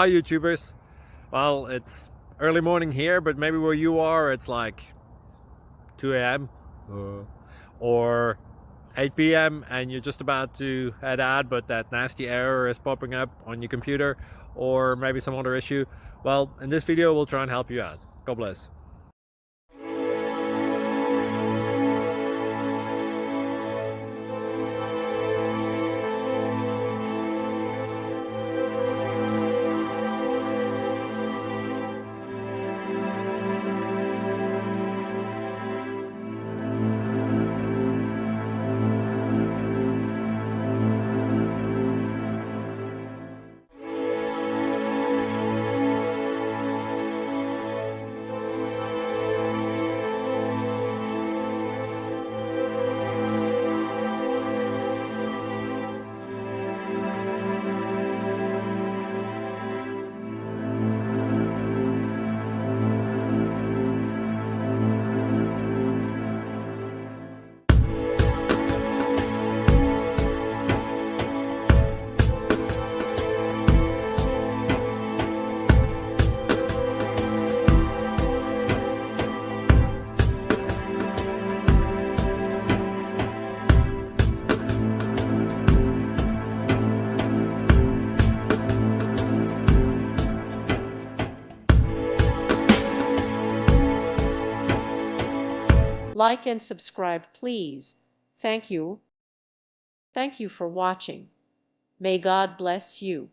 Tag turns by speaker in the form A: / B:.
A: Hi YouTubers. Well, it's early morning here, but maybe where you are it's like 2 a.m. or 8 p.m. and you're just about to head out, but that nasty error is popping up on your computer, or maybe some other issue. Well, in this video we'll try and help you out. God bless.
B: Like and subscribe, please. Thank you. Thank you for watching. May God bless you.